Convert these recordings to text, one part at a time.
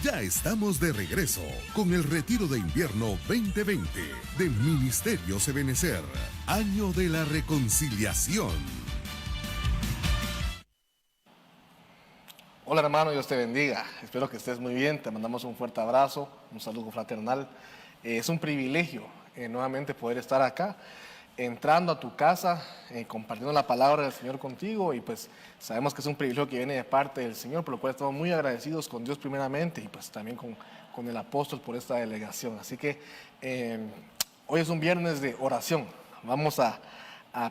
Ya estamos de regreso con el Retiro de Invierno 2020 del Ministerio Ebenecer, Año de la Reconciliación. Hola hermano, Dios te bendiga. Espero que estés muy bien. Te mandamos un fuerte abrazo, un saludo fraternal. Es un privilegio nuevamente poder estar acá, entrando a tu casa, compartiendo la palabra del Señor contigo, y pues sabemos que es un privilegio que viene de parte del Señor, por lo cual estamos muy agradecidos con Dios primeramente y pues también con el apóstol por esta delegación. Así que hoy es un viernes de oración. Vamos a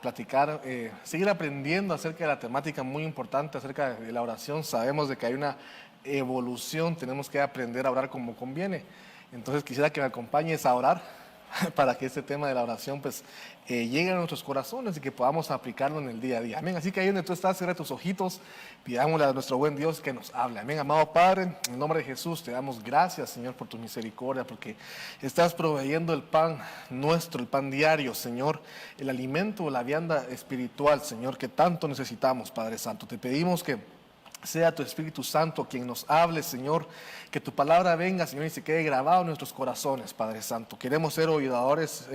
platicar, seguir aprendiendo acerca de la temática muy importante acerca de la oración. Sabemos de que hay una evolución, tenemos que aprender a orar como conviene. Entonces quisiera que me acompañes a orar para que este tema de la oración pues llegue a nuestros corazones y que podamos aplicarlo en el día a día. Amén. Así que ahí donde tú estás, cierra tus ojitos, pidámosle a nuestro buen Dios que nos hable. Amén. Amado Padre, en el nombre de Jesús te damos gracias, Señor, por tu misericordia, porque estás proveyendo el pan nuestro, el pan diario, Señor, el alimento, la vianda espiritual, Señor, que tanto necesitamos, Padre Santo. Te pedimos que sea tu Espíritu Santo quien nos hable, Señor, que tu palabra venga, Señor, y se quede grabado en nuestros corazones, Padre Santo. Queremos ser oidores,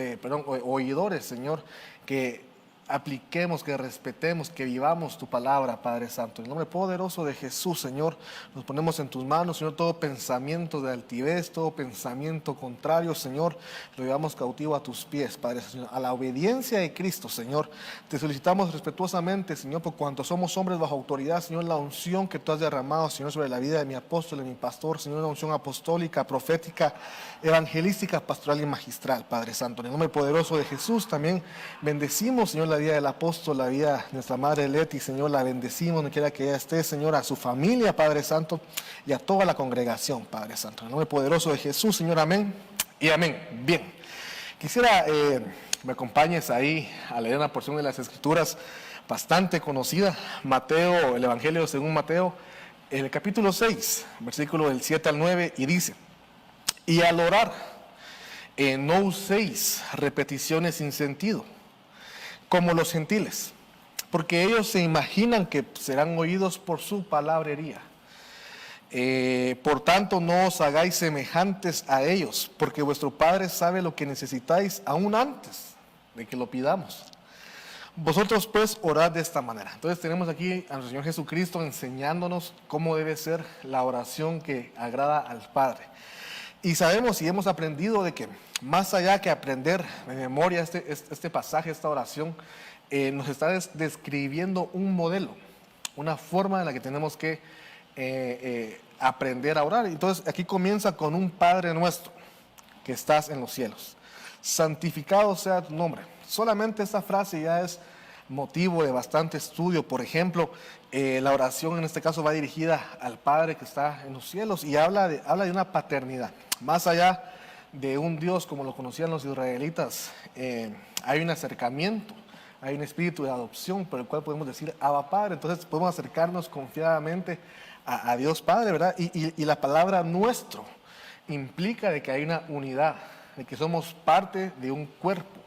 Señor, que apliquemos, que respetemos, que vivamos tu palabra, Padre Santo. En el nombre poderoso de Jesús, Señor, nos ponemos en tus manos, Señor, todo pensamiento de altivez, todo pensamiento contrario, Señor, lo llevamos cautivo a tus pies, Padre Santo, a la obediencia de Cristo, Señor. Te solicitamos respetuosamente, Señor, por cuanto somos hombres bajo autoridad, Señor, la unción que tú has derramado, Señor, sobre la vida de mi apóstol, de mi pastor, Señor, la unción apostólica, profética, evangelística, pastoral y magistral, Padre Santo. En el nombre poderoso de Jesús también bendecimos, Señor, la vida del apóstol, la vida de nuestra madre Leti, Señor, la bendecimos donde quiera que ella esté, Señor, a su familia, Padre Santo, y a toda la congregación, Padre Santo. En el nombre poderoso de Jesús, Señor, amén y amén. Bien, quisiera me acompañes ahí a leer una porción de las Escrituras bastante conocida, Mateo, el Evangelio según Mateo, el capítulo 6, versículo del 7 al 9, y dice: y al orar, no uséis repeticiones sin sentido, como los gentiles, porque ellos se imaginan que serán oídos por su palabrería. Por tanto, no os hagáis semejantes a ellos, porque vuestro Padre sabe lo que necesitáis aún antes de que lo pidamos. Vosotros pues orad de esta manera. Entonces tenemos aquí al Señor Jesucristo enseñándonos cómo debe ser la oración que agrada al Padre. Y sabemos y hemos aprendido de que más allá que aprender de memoria este pasaje, esta oración, nos está describiendo un modelo, una forma en la que tenemos que aprender a orar. Entonces aquí comienza con un Padre nuestro que estás en los cielos. Santificado sea tu nombre. Solamente esta frase ya es motivo de bastante estudio. Por ejemplo, la oración en este caso va dirigida al Padre que está en los cielos y habla de una paternidad. Más allá de un Dios como lo conocían los israelitas, hay un acercamiento, hay un espíritu de adopción por el cual podemos decir Abba Padre. Entonces podemos acercarnos confiadamente a Dios Padre, ¿verdad? Y la palabra nuestro implica de que hay una unidad, de que somos parte de un cuerpo.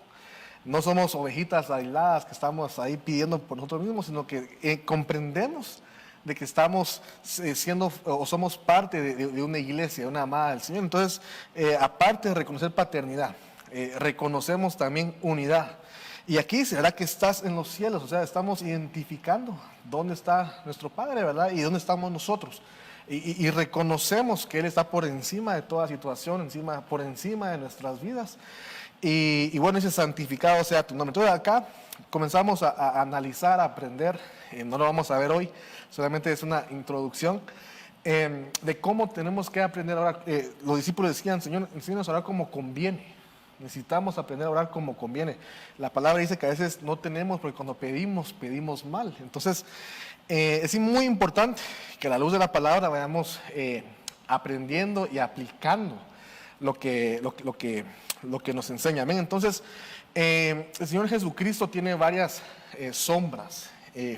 No somos ovejitas aisladas que estamos ahí pidiendo por nosotros mismos, sino que comprendemos de que estamos siendo o somos parte de una iglesia, de una amada del Señor. Entonces, aparte de reconocer paternidad, reconocemos también unidad. Y aquí será que estás en los cielos, o sea, estamos identificando dónde está nuestro Padre, ¿verdad? Y dónde estamos nosotros. Y reconocemos que Él está por encima de toda situación, por encima de nuestras vidas. Y bueno, ese santificado sea tu nombre. Entonces acá comenzamos a analizar, a aprender, no lo vamos a ver hoy, solamente es una introducción de cómo tenemos que aprender a orar. Los discípulos decían: Señor, enséñanos a orar como conviene. Necesitamos aprender a orar como conviene. La palabra dice que a veces no tenemos, porque cuando pedimos mal. Entonces es muy importante que a la luz de la palabra vayamos aprendiendo y aplicando lo que nos enseña. Amén. Entonces, el Señor Jesucristo tiene varias sombras,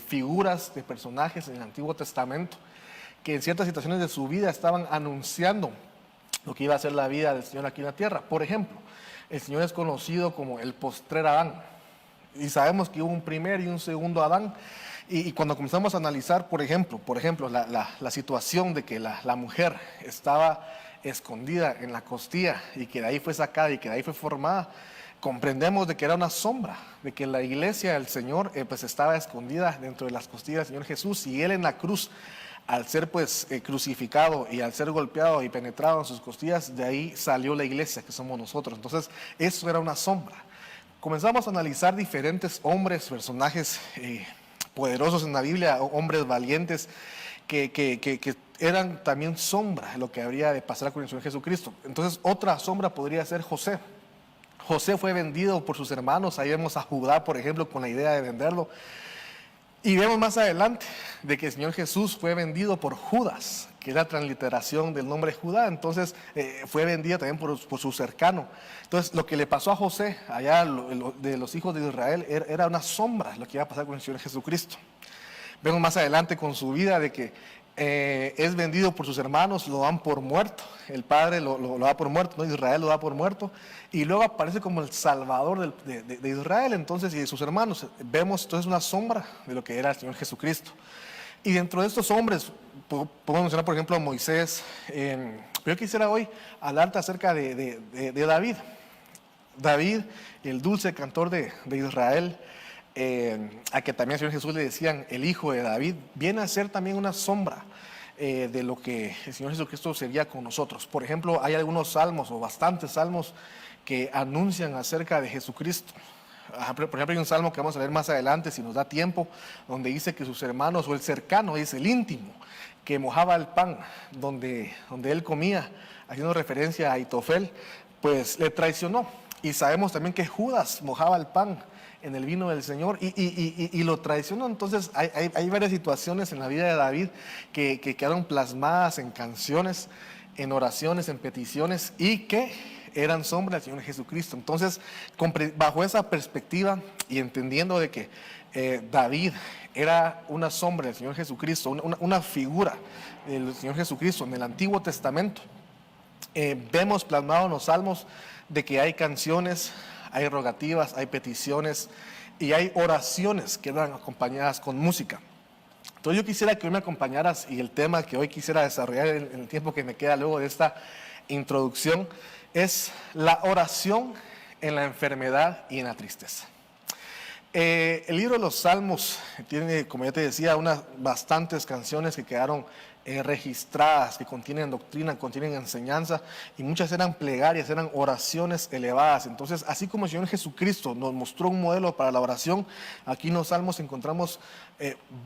figuras de personajes en el Antiguo Testamento que en ciertas situaciones de su vida estaban anunciando lo que iba a ser la vida del Señor aquí en la tierra. Por ejemplo, el Señor es conocido como el postrer Adán. Y sabemos que hubo un primer y un segundo Adán. Y cuando comenzamos a analizar, por ejemplo, la situación de que la mujer estaba escondida en la costilla y que de ahí fue sacada y que de ahí fue formada, comprendemos de que era una sombra, de que la iglesia del Señor pues estaba escondida dentro de las costillas del Señor Jesús, y Él en la cruz, al ser pues crucificado y al ser golpeado y penetrado en sus costillas, de ahí salió la iglesia que somos nosotros. Entonces eso era una sombra. Comenzamos a analizar diferentes hombres, personajes poderosos en la Biblia, hombres valientes que eran también sombra de lo que habría de pasar con el Señor Jesucristo. Entonces otra sombra podría ser José. José fue vendido por sus hermanos. Ahí vemos a Judá, por ejemplo, con la idea de venderlo. Y vemos más adelante de que el Señor Jesús fue vendido por Judas, que es la transliteración del nombre Judá. Entonces fue vendido también por su cercano. Entonces lo que le pasó a José, allá de los hijos de Israel, era una sombra lo que iba a pasar con el Señor Jesucristo. Vemos más adelante con su vida de que es vendido por sus hermanos, lo dan por muerto. El padre lo da por muerto, ¿no? Israel lo da por muerto. Y luego aparece como el salvador de Israel, entonces, y de sus hermanos. Vemos entonces una sombra de lo que era el Señor Jesucristo. Y dentro de estos hombres, podemos mencionar por ejemplo a Moisés. Pero yo quisiera hoy hablarte acerca de David. David, el dulce cantor de Israel, a que también al Señor Jesús le decían el hijo de David, viene a ser también una sombra de lo que el Señor Jesucristo sería con nosotros. Por ejemplo, hay algunos salmos o bastantes salmos que anuncian acerca de Jesucristo. Por ejemplo, hay un salmo que vamos a leer más adelante si nos da tiempo, donde dice que sus hermanos, o el cercano, dice el íntimo, que mojaba el pan donde él comía, haciendo referencia a Aitofel, pues le traicionó. Y sabemos también que Judas mojaba el pan en el vino del Señor y lo traicionó. Entonces hay varias situaciones en la vida de David que quedaron plasmadas en canciones, en oraciones, en peticiones, y que eran sombra del Señor Jesucristo. Entonces, bajo esa perspectiva y entendiendo de que David era una sombra del Señor Jesucristo, una figura del Señor Jesucristo en el Antiguo Testamento, vemos plasmado en los salmos de que hay canciones, hay rogativas, hay peticiones y hay oraciones que eran acompañadas con música. Entonces yo quisiera que hoy me acompañaras, y el tema que hoy quisiera desarrollar en el tiempo que me queda luego de esta introducción es la oración en la enfermedad y en la tristeza. El libro de los Salmos tiene, como ya te decía, unas bastantes canciones que quedaron registradas, que contienen doctrina, contienen enseñanza, y muchas eran plegarias, eran oraciones elevadas. Entonces, así como el Señor Jesucristo nos mostró un modelo para la oración, aquí en los Salmos encontramos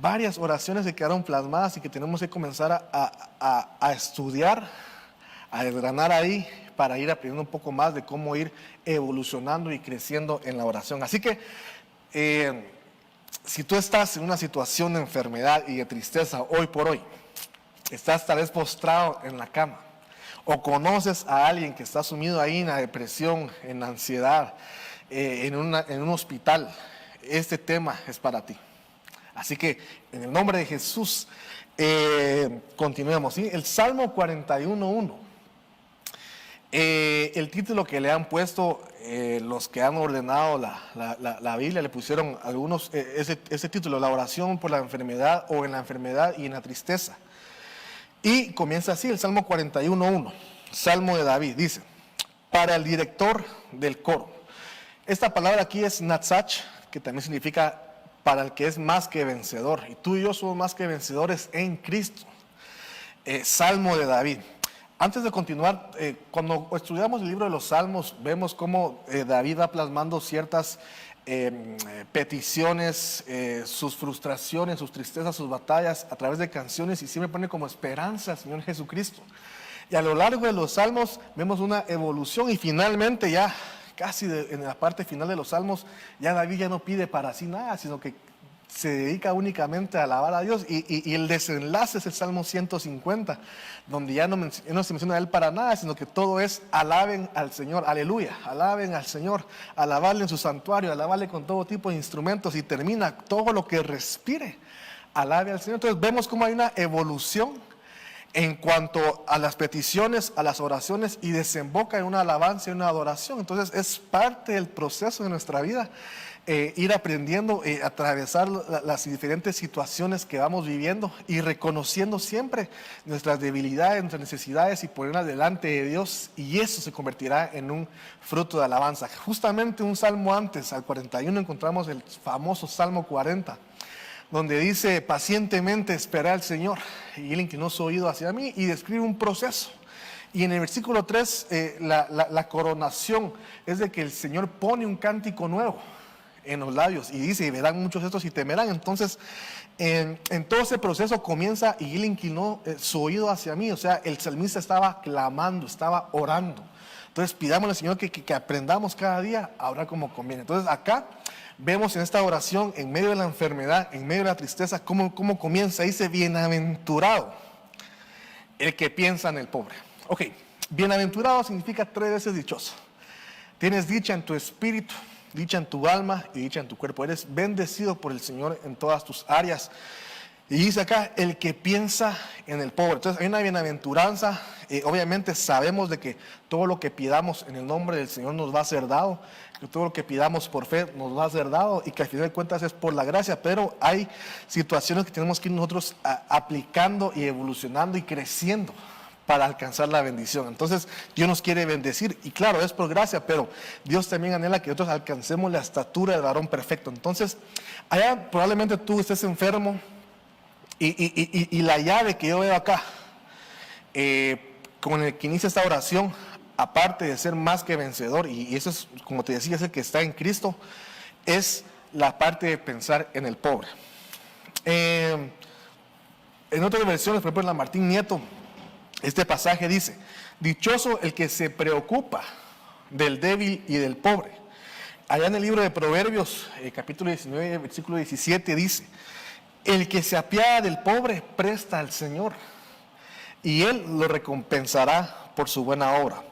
varias oraciones que quedaron plasmadas y que tenemos que comenzar a estudiar, a desgranar ahí, para ir aprendiendo un poco más de cómo ir evolucionando y creciendo en la oración. Así que si tú estás en una situación de enfermedad y de tristeza hoy por hoy, estás tal vez postrado en la cama, o conoces a alguien que está sumido ahí en la depresión, en la ansiedad, en un hospital, este tema es para ti. Así que en el nombre de Jesús continuemos, ¿sí? El Salmo 41:1. El título que le han puesto los que han ordenado la Biblia, le pusieron algunos ese título, la oración por la enfermedad, o en la enfermedad y en la tristeza. Y comienza así el Salmo 41:1, Salmo de David, dice: para el director del coro. Esta palabra aquí es Natsach, que también significa para el que es más que vencedor. Y tú y yo somos más que vencedores en Cristo. Salmo de David. Antes de continuar, cuando estudiamos el libro de los Salmos, vemos cómo David va plasmando ciertas peticiones, sus frustraciones, sus tristezas, sus batallas a través de canciones, y siempre pone como esperanza al Señor Jesucristo. Y a lo largo de los Salmos vemos una evolución, y finalmente ya casi en la parte final de los Salmos, ya David ya no pide para sí nada, sino que se dedica únicamente a alabar a Dios, y el desenlace es el Salmo 150, donde ya no se menciona a Él para nada, sino que todo es alaben al Señor, aleluya, alaben al Señor, alabarle en su santuario, alabarle con todo tipo de instrumentos, y termina todo lo que respire, alabe al Señor. Entonces vemos cómo hay una evolución en cuanto a las peticiones, a las oraciones, y desemboca en una alabanza y una adoración. Entonces es parte del proceso de nuestra vida, ir aprendiendo, atravesar las diferentes situaciones que vamos viviendo y reconociendo siempre nuestras debilidades, nuestras necesidades y ponerlas delante de Dios, y eso se convertirá en un fruto de alabanza. Justamente un salmo antes, al 41, encontramos el famoso Salmo 40, donde dice: pacientemente esperé al Señor y Él inclinó su oído hacia mí, y describe un proceso. Y en el versículo 3, la coronación es de que el Señor pone un cántico nuevo en los labios, y dice: y verán muchos estos y temerán. Entonces, en todo ese proceso comienza: y Él inclinó su oído hacia mí. O sea, el salmista estaba clamando, estaba orando. Entonces, pidámosle al Señor que aprendamos cada día a orar como conviene. Entonces, acá vemos en esta oración, en medio de la enfermedad, en medio de la tristeza, cómo comienza. Dice: bienaventurado el que piensa en el pobre. Ok, bienaventurado significa 3 veces dichoso. Tienes dicha en tu espíritu, dicha en tu alma y dicha en tu cuerpo. Eres bendecido por el Señor en todas tus áreas. Y dice acá: el que piensa en el pobre. Entonces hay una bienaventuranza. Obviamente sabemos de que todo lo que pidamos en el nombre del Señor nos va a ser dado, que todo lo que pidamos por fe nos va a ser dado, y que al final de cuentas es por la gracia. Pero hay situaciones que tenemos que ir nosotros aplicando y evolucionando y creciendo para alcanzar la bendición. Entonces Dios nos quiere bendecir, y claro, es por gracia, pero Dios también anhela que nosotros alcancemos la estatura del varón perfecto. Entonces, allá probablemente tú estés enfermo, y la llave que yo veo acá, con el que inicia esta oración, aparte de ser más que vencedor, y eso es, como te decía, es el que está en Cristo, es la parte de pensar en el pobre. En otras versiones, por ejemplo en la Martín Nieto, este pasaje dice: dichoso el que se preocupa del débil y del pobre. Allá en el libro de Proverbios, capítulo 19, versículo 17, dice: el que se apiada del pobre presta al Señor, y Él lo recompensará por su buena obra.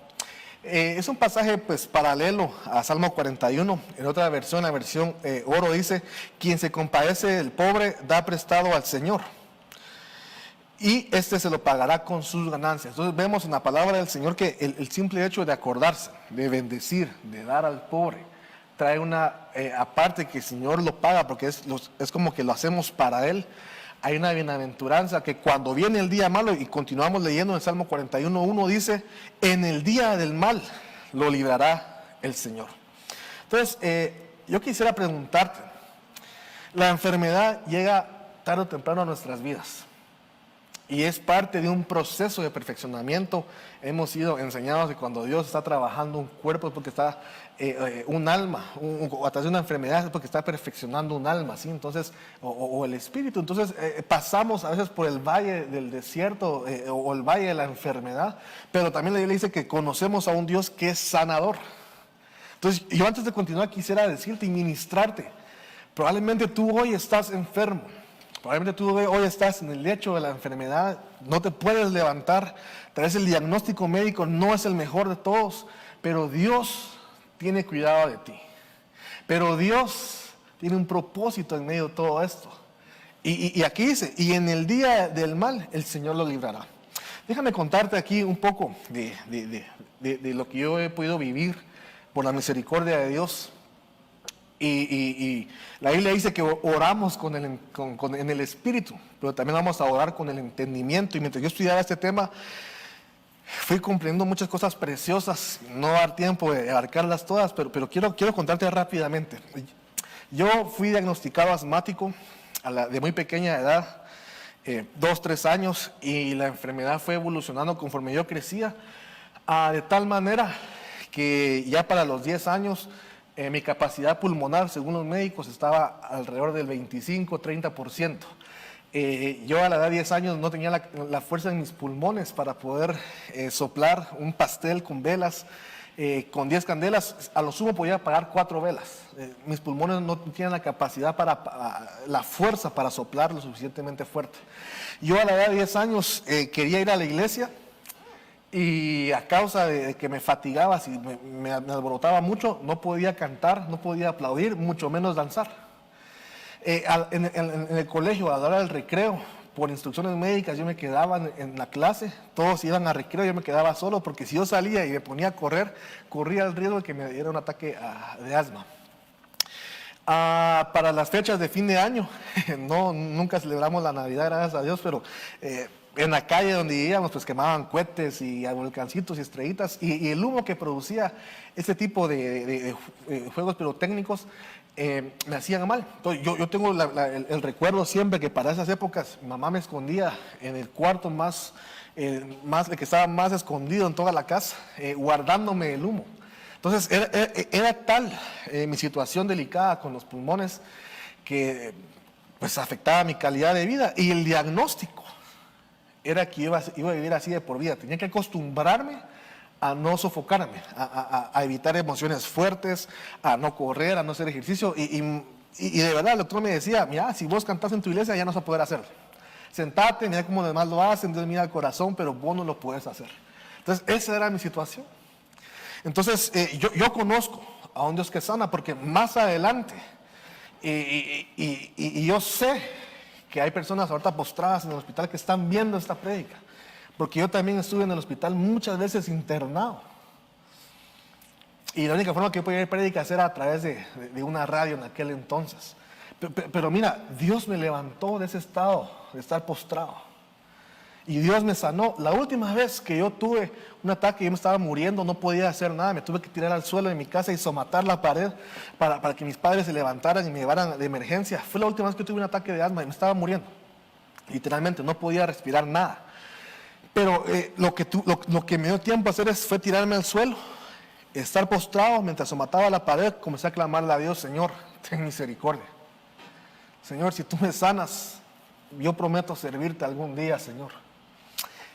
Es un pasaje pues paralelo a Salmo 41. En otra versión, la versión oro, dice: quien se compadece del pobre da prestado al Señor, y este se lo pagará con sus ganancias. Entonces vemos en la palabra del Señor que el simple hecho de acordarse, de bendecir, de dar al pobre, trae una, aparte que el Señor lo paga, porque es como que lo hacemos para Él, hay una bienaventuranza que cuando viene el día malo, y continuamos leyendo en el Salmo 41:1, dice: en el día del mal lo librará el Señor. Entonces, yo quisiera preguntarte, la enfermedad llega tarde o temprano a nuestras vidas, y es parte de un proceso de perfeccionamiento. Hemos sido enseñados que cuando Dios está trabajando un cuerpo es porque está un alma, a través de una enfermedad es porque está perfeccionando un alma, ¿sí? Entonces, o el espíritu. Entonces pasamos a veces por el valle del desierto, o el valle de la enfermedad, pero también la Biblia dice que conocemos a un Dios que es sanador. Entonces, yo antes de continuar quisiera decirte y ministrarte: probablemente tú hoy estás enfermo. Probablemente tú hoy estás en el lecho de la enfermedad, no te puedes levantar. Tal vez el diagnóstico médico no es el mejor de todos, pero Dios tiene cuidado de ti. Pero Dios tiene un propósito en medio de todo esto. Y aquí dice: y en el día del mal el Señor lo librará. Déjame contarte aquí un poco de lo que yo he podido vivir por la misericordia de Dios. Y la Biblia dice que oramos en el Espíritu, pero también vamos a orar con el entendimiento. Y mientras yo estudiaba este tema, fui cumpliendo muchas cosas preciosas. No va a dar tiempo de abarcarlas todas, pero quiero contarte rápidamente. Yo fui diagnosticado asmático de muy pequeña edad, 2, 3 años, y la enfermedad fue evolucionando conforme yo crecía, de tal manera que ya para los 10 años, mi capacidad pulmonar, según los médicos, estaba alrededor del 25-30%. Yo a la edad de 10 años no tenía la fuerza en mis pulmones para poder soplar un pastel con velas. Con 10 candelas, a lo sumo podía apagar 4 velas. Mis pulmones no tenían la capacidad la fuerza para soplar lo suficientemente fuerte. Yo a la edad de 10 años quería ir a la iglesia, y a causa de que me fatigaba, si me alborotaba mucho, no podía cantar, no podía aplaudir, mucho menos danzar. En el colegio, a la hora del recreo, por instrucciones médicas yo me quedaba en la clase, todos iban a recreo, yo me quedaba solo, porque si yo salía y me ponía a correr, corría el riesgo de que me diera un ataque de asma. Para las fechas de fin de año, nunca celebramos la Navidad, gracias a Dios, pero en la calle donde íbamos, pues quemaban cohetes y volcancitos y estrellitas, y el humo que producía este tipo de juegos pirotécnicnicos me hacían mal. Entonces, yo tengo el recuerdo siempre que para esas épocas mi mamá me escondía en el cuarto el que estaba más escondido en toda la casa, guardándome el humo. Entonces era tal mi situación delicada con los pulmones que pues afectaba mi calidad de vida, y el diagnóstico era que iba a vivir así de por vida. Tenía que acostumbrarme a no sofocarme, a evitar emociones fuertes, a no correr, a no hacer ejercicio, y de verdad el doctor me decía, mira, si vos cantás en tu iglesia ya no vas a poder hacerlo. Sentate, mira cómo los demás lo hacen, Dios mira el corazón, pero vos no lo puedes hacer. Entonces esa era mi situación. Entonces, yo conozco a un Dios que sana, porque más adelante, y yo sé que hay personas ahorita postradas en el hospital que están viendo esta prédica, porque yo también estuve en el hospital muchas veces internado. Y la única forma que yo podía ir a prédicas era a través de una radio en aquel entonces. Pero mira, Dios me levantó de ese estado de estar postrado. Y Dios me sanó. La última vez que yo tuve un ataque, yo me estaba muriendo, no podía hacer nada, me tuve que tirar al suelo de mi casa y somatar la pared para que mis padres se levantaran y me llevaran de emergencia. Fue la última vez que tuve un ataque de asma y me estaba muriendo. Literalmente, no podía respirar nada. Pero lo que me dio tiempo a hacer fue tirarme al suelo, estar postrado mientras somataba la pared, comencé a clamarle a Dios, Señor, ten misericordia. Señor, si tú me sanas, yo prometo servirte algún día, Señor.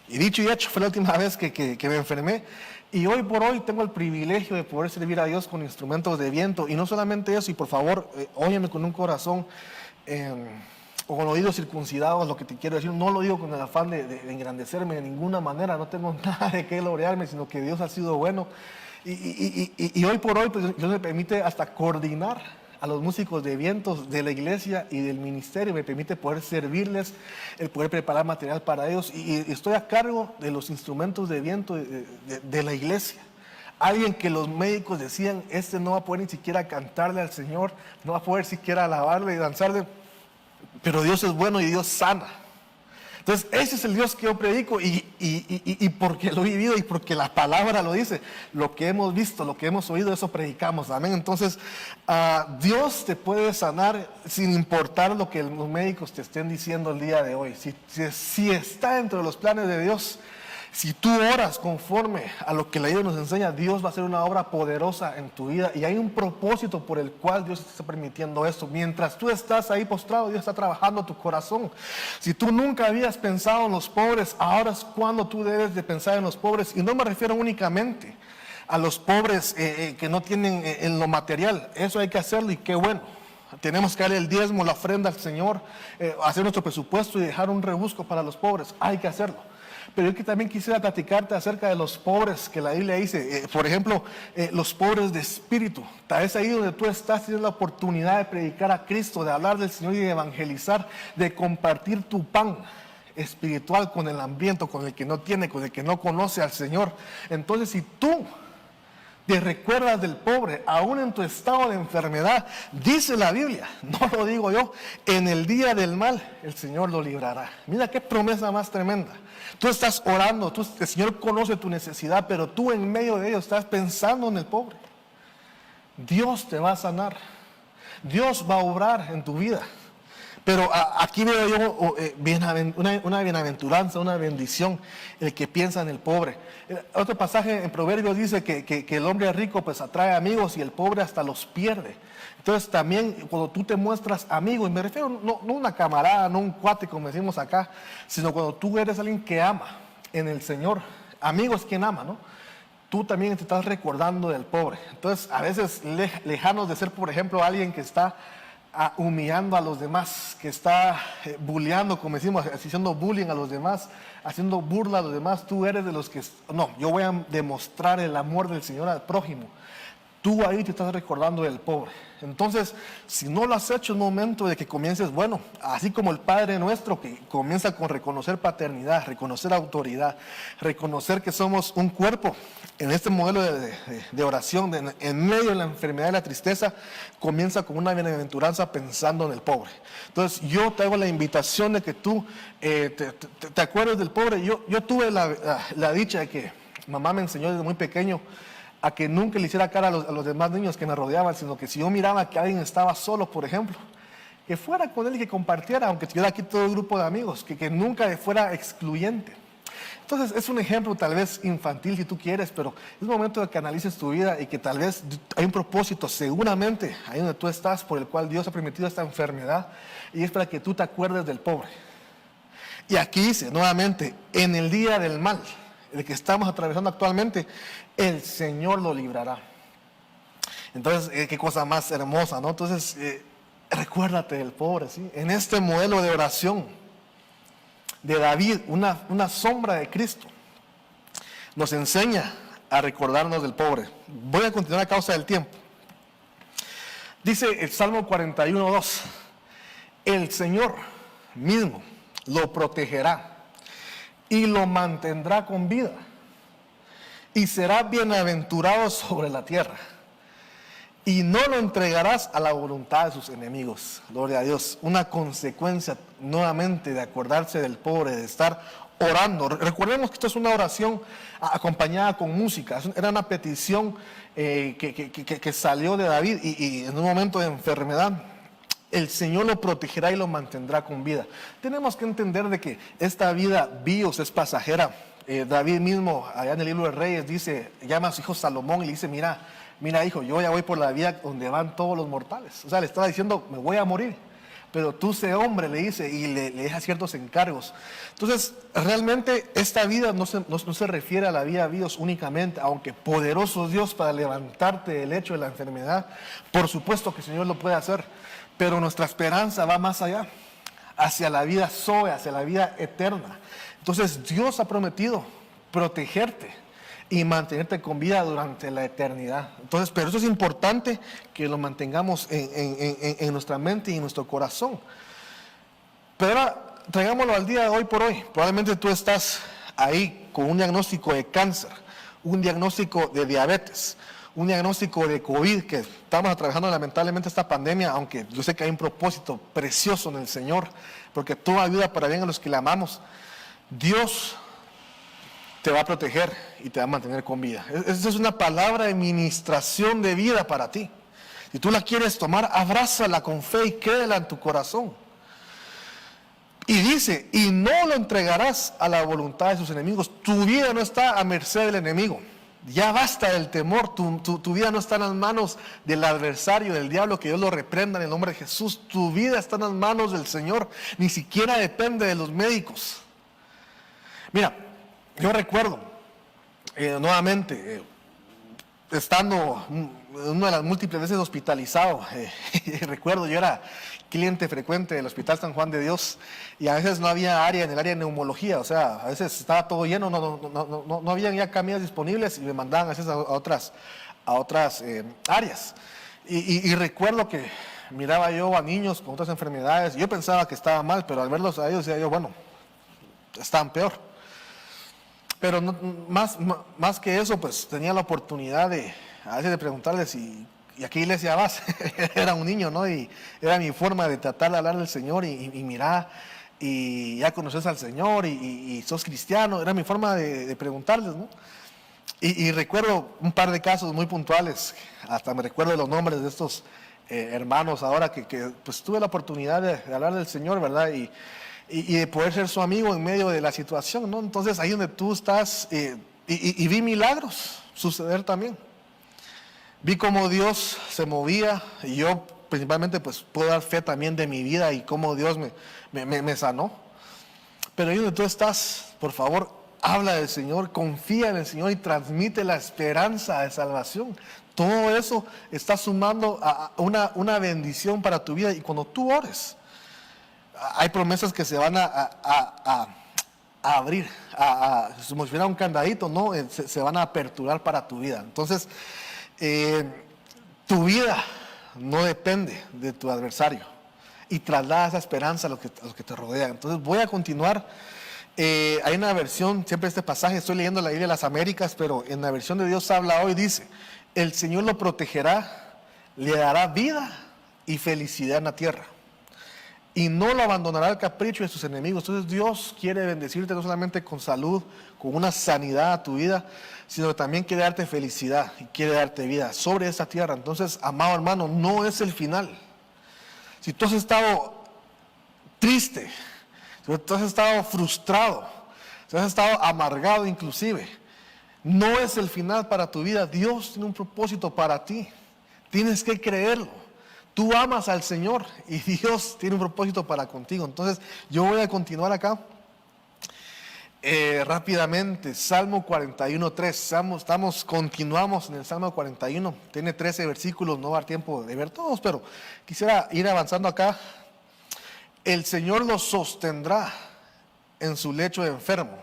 Y dicho y hecho, fue la última vez que me enfermé. Y hoy por hoy tengo el privilegio de poder servir a Dios con instrumentos de viento. Y no solamente eso, y por favor, óyeme con un corazón o con oídos circuncidados, lo que te quiero decir. No lo digo con el afán de engrandecerme de ninguna manera, no tengo nada de qué gloriarme, sino que Dios ha sido bueno. Y hoy por hoy, pues, Dios me permite hasta coordinar a los músicos de vientos de la iglesia y del ministerio, me permite poder servirles, el poder preparar material para ellos, y estoy a cargo de los instrumentos de viento de la iglesia. Alguien que los médicos decían, no va a poder ni siquiera cantarle al Señor, no va a poder siquiera alabarle y danzarle, pero Dios es bueno y Dios sana. Entonces ese es el Dios que yo predico, y porque lo he vivido y porque la palabra lo dice, lo que hemos visto, lo que hemos oído, eso predicamos, amén. Entonces Dios te puede sanar sin importar lo que los médicos te estén diciendo el día de hoy. Si está dentro de los planes de Dios, si tú oras conforme a lo que la Biblia nos enseña, Dios va a hacer una obra poderosa en tu vida, y hay un propósito por el cual Dios te está permitiendo esto. Mientras tú estás ahí postrado, Dios está trabajando tu corazón. Si tú nunca habías pensado en los pobres, ahora es cuando tú debes de pensar en los pobres, y no me refiero únicamente a los pobres que no tienen en lo material. Eso hay que hacerlo, y qué bueno. Tenemos que darle el diezmo, la ofrenda al Señor, hacer nuestro presupuesto y dejar un rebusco para los pobres. Hay que hacerlo. Pero yo también quisiera platicarte acerca de los pobres que la Biblia dice, por ejemplo, los pobres de espíritu. Tal vez ahí donde tú estás tienes la oportunidad de predicar a Cristo, de hablar del Señor y de evangelizar, de compartir tu pan espiritual con el hambriento, con el que no tiene, con el que no conoce al Señor. Entonces, si tú te recuerdas del pobre, aún en tu estado de enfermedad, dice la Biblia, no lo digo yo, en el día del mal el Señor lo librará. Mira qué promesa más tremenda. Tú estás orando, el Señor conoce tu necesidad, pero tú en medio de ello estás pensando en el pobre. Dios te va a sanar, Dios va a obrar en tu vida. Pero aquí veo yo una bienaventuranza, una bendición, el que piensa en el pobre. Otro pasaje en Proverbios dice que el hombre rico pues atrae amigos y el pobre hasta los pierde. Entonces también cuando tú te muestras amigo, y me refiero no una camarada, no un cuate como decimos acá, sino cuando tú eres alguien que ama en el Señor, amigo es quien ama, ¿no? Tú también te estás recordando del pobre. Entonces a veces lejanos de ser, por ejemplo, alguien que está humillando a los demás, que está bulleando, como decimos, haciendo bullying a los demás, haciendo burla a los demás. Tú eres de los que, no, yo voy a demostrar el amor del Señor al prójimo. tú ahí te estás recordando del pobre. Entonces, si no lo has hecho, es momento de que comiences, bueno, así como el Padre nuestro, que comienza con reconocer paternidad, reconocer autoridad, reconocer que somos un cuerpo. En este modelo de oración, en medio de la enfermedad y la tristeza, comienza con una bienaventuranza pensando en el pobre. Entonces, yo te hago la invitación de que tú te acuerdes del pobre. Yo tuve la dicha de que mamá me enseñó desde muy pequeño a que nunca le hiciera cara a los demás niños que me rodeaban, sino que si yo miraba que alguien estaba solo, por ejemplo, que fuera con él y que compartiera, aunque tuviera aquí todo el grupo de amigos, que nunca fuera excluyente. Entonces es un ejemplo tal vez infantil si tú quieres, pero es momento de que analices tu vida y que tal vez hay un propósito seguramente ahí donde tú estás por el cual Dios ha permitido esta enfermedad, y es para que tú te acuerdes del pobre. Y aquí dice nuevamente, en el día del mal, el que estamos atravesando actualmente, el Señor lo librará. Entonces, qué cosa más hermosa, ¿no? Entonces, recuérdate del pobre, ¿sí? En este modelo de oración de David, una sombra de Cristo, nos enseña a recordarnos del pobre. Voy a continuar a causa del tiempo. Dice el Salmo 41:2, el Señor mismo lo protegerá y lo mantendrá con vida, y será bienaventurado sobre la tierra, y no lo entregarás a la voluntad de sus enemigos. Gloria a Dios. Una consecuencia nuevamente de acordarse del pobre, de estar orando. Recordemos que esto es una oración acompañada con música. Era una petición que salió de David, y en un momento de enfermedad el Señor lo protegerá y lo mantendrá con vida. Tenemos que entender de que esta vida bios es pasajera. David mismo, allá en el libro de Reyes, dice, llama a su hijo Salomón y le dice, mira hijo, yo ya voy por la vida donde van todos los mortales. O sea, le estaba diciendo, me voy a morir, pero tú sé hombre, le dice, y le deja ciertos encargos. Entonces, realmente esta vida no se refiere a la vida bios únicamente, aunque poderoso Dios para levantarte del lecho de la enfermedad. Por supuesto que el Señor lo puede hacer, pero nuestra esperanza va más allá, hacia la vida zoe, hacia la vida eterna. Entonces Dios ha prometido protegerte y mantenerte con vida durante la eternidad. Entonces, pero eso es importante que lo mantengamos en nuestra mente y en nuestro corazón. Pero ahora, traigámoslo al día de hoy por hoy. Probablemente tú estás ahí con un diagnóstico de cáncer, un diagnóstico de diabetes, un diagnóstico de COVID, que estamos atravesando lamentablemente esta pandemia, aunque yo sé que hay un propósito precioso en el Señor, porque todo ayuda para bien a los que le amamos. Dios te va a proteger y te va a mantener con vida. Esa es una palabra de ministración de vida para ti. Si tú la quieres tomar, abrázala con fe y créela en tu corazón. Y dice, y no lo entregarás a la voluntad de sus enemigos. Tu vida no está a merced del enemigo. Ya basta del temor. Tu vida no está en las manos del adversario, del diablo, que Dios lo reprenda en el nombre de Jesús. Tu vida está en las manos del Señor. Ni siquiera depende de los médicos. Mira, yo recuerdo nuevamente estando una de las múltiples veces hospitalizado. Recuerdo, yo era cliente frecuente del Hospital San Juan de Dios, y a veces no había área en el área de neumología. O sea, a veces estaba todo lleno, no habían ya camillas disponibles, y me mandaban a veces a otras áreas. Y recuerdo que miraba yo a niños con otras enfermedades. Yo pensaba que estaba mal, pero al verlos a ellos decía yo, bueno, estaban peor. Pero más que eso, pues tenía la oportunidad a veces de preguntarles, ¿y a qué iglesia vas? Era un niño, ¿no? Y era mi forma de tratar de hablar del Señor, y mirar, y ya conoces al Señor, y sos cristiano. Era mi forma de preguntarles, ¿no? Y recuerdo un par de casos muy puntuales, hasta me recuerdo los nombres de estos hermanos ahora, que pues tuve la oportunidad de hablar del Señor, ¿verdad? Y de poder ser su amigo en medio de la situación, ¿no? Entonces ahí donde tú estás, y vi milagros suceder también. Vi cómo Dios se movía, y yo principalmente pues puedo dar fe también de mi vida y cómo Dios me sanó. Pero ahí donde tú estás, por favor, habla del Señor, confía en el Señor y transmite la esperanza de salvación. Todo eso está sumando a una bendición para tu vida. Y cuando tú ores, hay promesas que se van a abrir, como si fuera un candadito, ¿no? Se van a aperturar para tu vida. Entonces, Tu vida no depende de tu adversario y traslada esa esperanza a los que te rodean. Entonces voy a continuar. Hay una versión, siempre este pasaje, estoy leyendo la Biblia de las Américas, pero en la versión de Dios habla hoy, dice: el Señor lo protegerá, le dará vida y felicidad en la tierra, y no lo abandonará al capricho de sus enemigos. Entonces Dios quiere bendecirte no solamente con salud, con una sanidad a tu vida, sino que también quiere darte felicidad y quiere darte vida sobre esta tierra. Entonces, amado hermano, no es el final. Si tú has estado triste, si tú has estado frustrado, si has estado amargado inclusive, no es el final para tu vida. Dios tiene un propósito para ti. Tienes que creerlo. Tú amas al Señor y Dios tiene un propósito para contigo. Entonces yo voy a continuar acá. Rápidamente, Salmo 41:3. Continuamos en el Salmo 41. Tiene 13 versículos, no va a dar tiempo de ver todos, pero quisiera ir avanzando acá. El Señor lo sostendrá en su lecho de enfermo.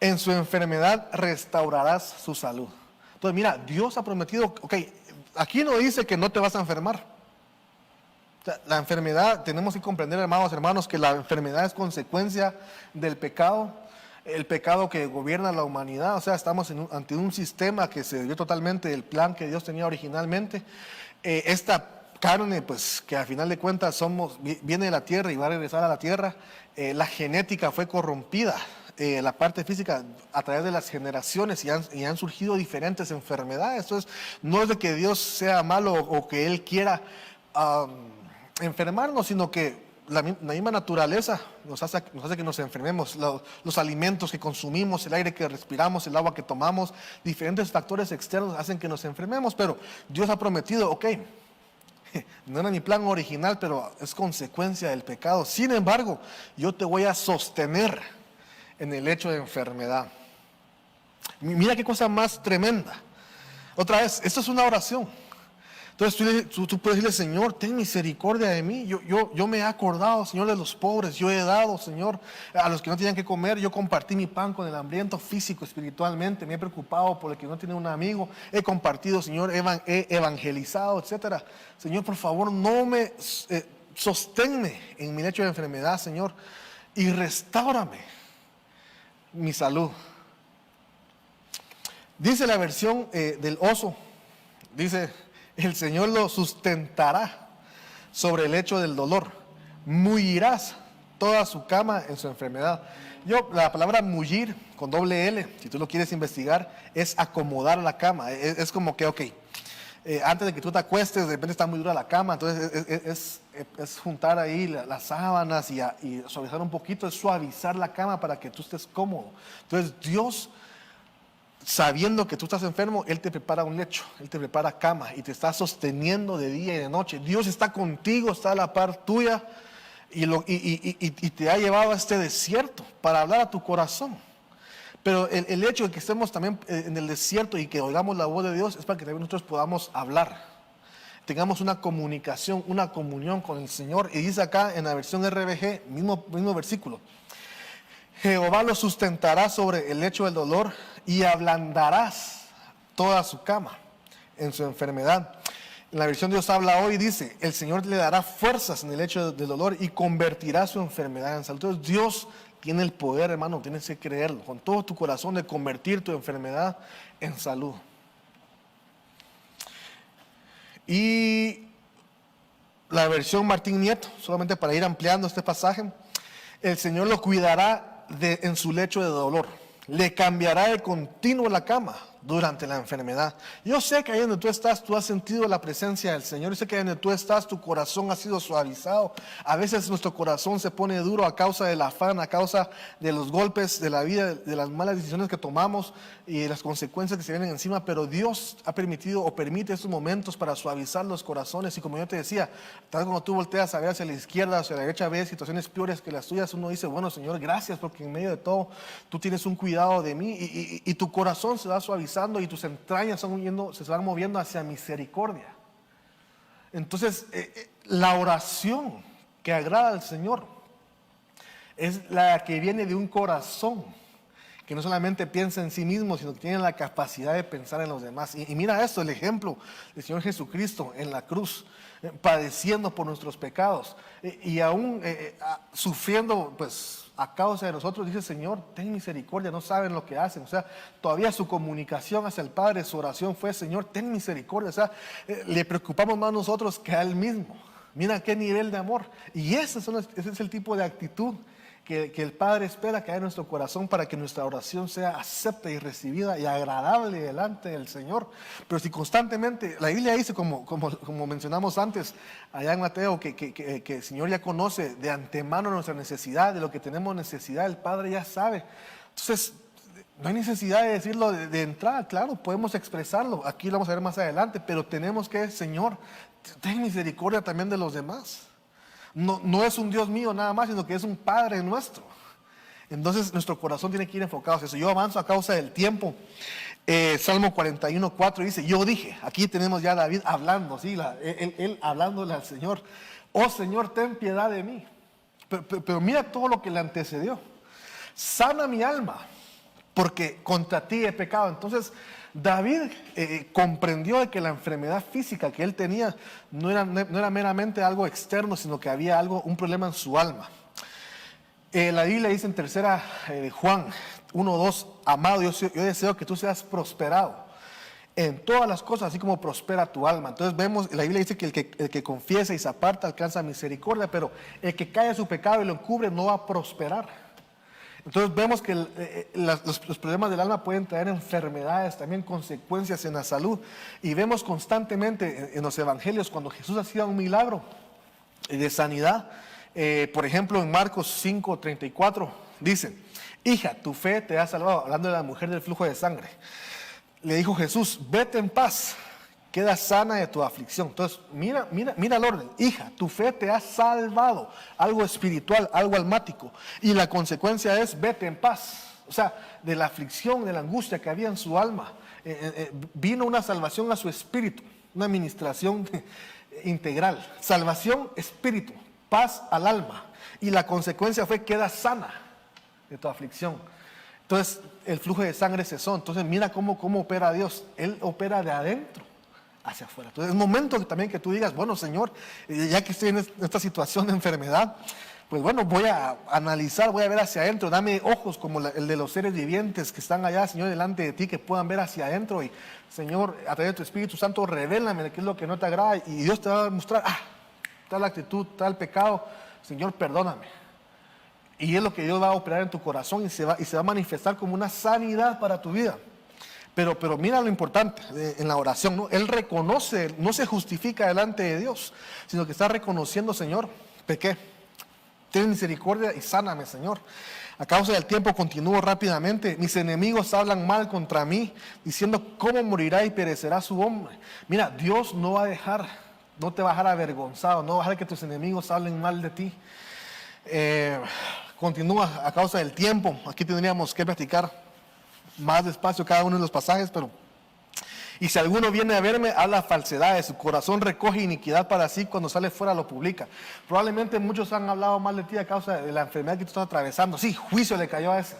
En su enfermedad restaurarás su salud. Entonces mira, Dios ha prometido, aquí no dice que no te vas a enfermar. O sea, la enfermedad, tenemos que comprender, hermanos, que la enfermedad es consecuencia del pecado, el pecado que gobierna la humanidad. O sea, estamos ante un sistema que se desvió totalmente del plan que Dios tenía originalmente. Esta carne, pues, que al final de cuentas viene de la tierra y va a regresar a la tierra. La genética fue corrompida. La parte física a través de las generaciones y han surgido diferentes enfermedades. Entonces no es de que Dios sea malo o que Él quiera enfermarnos, sino que la misma naturaleza nos hace que nos enfermemos. Los alimentos que consumimos, el aire que respiramos, el agua que tomamos, diferentes factores externos hacen que nos enfermemos. Pero Dios ha prometido, no era mi plan original, pero es consecuencia del pecado. Sin embargo, yo te voy a sostener en el hecho de enfermedad. Mira qué cosa más tremenda. Otra vez, esto es una oración. Entonces tú puedes decirle: Señor, ten misericordia de mí. Yo me he acordado, Señor, de los pobres. Yo he dado, Señor, a los que no tenían que comer. Yo compartí mi pan con el hambriento físico, espiritualmente. Me he preocupado por el que no tiene un amigo. He compartido, Señor, he evangelizado, etcétera. Señor, por favor, sosténme en mi lecho de enfermedad, Señor, y restáurame mi salud. Dice la versión del Oso, dice: el Señor lo sustentará sobre el lecho del dolor, mullirás toda su cama en su enfermedad. La palabra mullir con doble L, si tú lo quieres investigar, es acomodar la cama. Es como que, antes de que tú te acuestes, de repente está muy dura la cama, entonces es juntar ahí las sábanas y suavizar un poquito, es suavizar la cama para que tú estés cómodo. Entonces Dios, sabiendo que tú estás enfermo, Él te prepara un lecho, Él te prepara cama y te está sosteniendo de día y de noche. Dios está contigo, está a la par tuya y te ha llevado a este desierto para hablar a tu corazón. Pero el hecho de que estemos también en el desierto y que oigamos la voz de Dios es para que también nosotros podamos hablar, tengamos una comunicación, una comunión con el Señor. Y dice acá en la versión RBG, mismo versículo: Jehová lo sustentará sobre el lecho del dolor y ablandarás toda su cama en su enfermedad. En la versión Dios habla hoy dice: el Señor le dará fuerzas en el lecho del dolor y convertirá su enfermedad en salud. Entonces Dios tiene el poder, hermano, tienes que creerlo con todo tu corazón, de convertir tu enfermedad en salud. Y la versión Martín Nieto, solamente para ir ampliando este pasaje: el Señor lo cuidará en su lecho de dolor, le cambiará de continuo la cama durante la enfermedad. Yo sé que ahí donde tú estás, tú has sentido la presencia del Señor. Yo sé que ahí donde tú estás, tu corazón ha sido suavizado. A veces nuestro corazón se pone duro a causa del afán, a causa de los golpes de la vida, de las malas decisiones que tomamos y de las consecuencias que se vienen encima. Pero Dios ha permitido o permite estos momentos para suavizar los corazones. Y como yo te decía, tal vez cuando tú volteas a ver hacia la izquierda, hacia la derecha, ves situaciones peores que las tuyas, uno dice: bueno, Señor, gracias, porque en medio de todo tú tienes un cuidado de mí, y tu corazón se va suavizando y tus entrañas se van moviendo hacia misericordia. Entonces la oración que agrada al Señor es la que viene de un corazón que no solamente piensa en sí mismo, sino que tiene la capacidad de pensar en los demás. Y mira esto, el ejemplo del Señor Jesucristo en la cruz, padeciendo por nuestros pecados y aún sufriendo pues a causa de nosotros. Dice: Señor, ten misericordia, no saben lo que hacen. O sea, todavía su comunicación hacia el Padre, su oración fue: Señor, ten misericordia. O sea, le preocupamos más nosotros que a Él mismo. Mira qué nivel de amor. Y ese es el tipo de actitud que el Padre espera que haya en nuestro corazón, para que nuestra oración sea acepta y recibida y agradable delante del Señor. Pero si constantemente, la Biblia dice, como mencionamos antes allá en Mateo, que el Señor ya conoce de antemano nuestra necesidad, de lo que tenemos necesidad, el Padre ya sabe. Entonces, no hay necesidad de decirlo de entrada. Claro, podemos expresarlo, aquí lo vamos a ver más adelante, pero tenemos que: Señor, ten misericordia también de los demás. No es un Dios mío nada más, sino que es un Padre nuestro. Entonces nuestro corazón tiene que ir enfocado hacia eso. Yo avanzo a causa del tiempo. Salmo 41:4 dice: yo dije. Aquí tenemos ya a David hablando, ¿sí? Él hablándole al Señor: oh Señor, ten piedad de mí. Pero mira todo lo que le antecedió: sana mi alma, porque contra ti he pecado. Entonces David comprendió de que la enfermedad física que él tenía no era meramente algo externo, sino que había un problema en su alma. La Biblia dice en tercera Juan 1:2: amado, yo deseo que tú seas prosperado en todas las cosas, así como prospera tu alma. Entonces vemos, la Biblia dice que el que confiesa y se aparta alcanza misericordia, pero el que calla su pecado y lo encubre no va a prosperar. Entonces vemos que los problemas del alma pueden traer enfermedades, también consecuencias en la salud. Y vemos constantemente en los evangelios cuando Jesús hacía un milagro de sanidad. Por ejemplo, en Marcos 5:34 dice: hija, tu fe te ha salvado. Hablando de la mujer del flujo de sangre, le dijo Jesús: vete en paz, queda sana de tu aflicción. Entonces mira el orden: hija, tu fe te ha salvado. Algo espiritual, algo almático, y la consecuencia es: vete en paz. O sea, de la aflicción, de la angustia que había en su alma, vino una salvación a su espíritu, una administración integral. Salvación, espíritu, paz al alma, y la consecuencia fue: queda sana de tu aflicción. Entonces el flujo de sangre cesó. Entonces mira cómo opera Dios. Él opera de adentro hacia afuera. Entonces es momento también que tú digas: bueno, Señor, ya que estoy en esta situación de enfermedad, pues bueno, voy a analizar, voy a ver hacia adentro. Dame ojos como el de los seres vivientes que están allá, Señor, delante de ti, que puedan ver hacia adentro. Y Señor, a través de tu Espíritu Santo, revélame qué es lo que no te agrada, y Dios te va a mostrar: tal actitud, tal pecado, Señor, perdóname. Y es lo que Dios va a operar en tu corazón, y se va a manifestar como una sanidad para tu vida. Pero mira lo importante en la oración, ¿no? Él reconoce, no se justifica delante de Dios, sino que está reconociendo: Señor, pequé, ten misericordia y sáname, Señor. A causa del tiempo continúo rápidamente. Mis enemigos hablan mal contra mí, diciendo: ¿cómo morirá y perecerá su hombre? Mira, Dios no te va a dejar avergonzado, no va a dejar que tus enemigos hablen mal de ti. Continúa a causa del tiempo. Aquí tendríamos que platicar más despacio cada uno de los pasajes, pero: y si alguno viene a verme, habla falsedades, su corazón recoge iniquidad para sí, cuando sale fuera lo publica. Probablemente muchos han hablado mal de ti a causa de la enfermedad que tú estás atravesando. Sí, juicio le cayó a ese.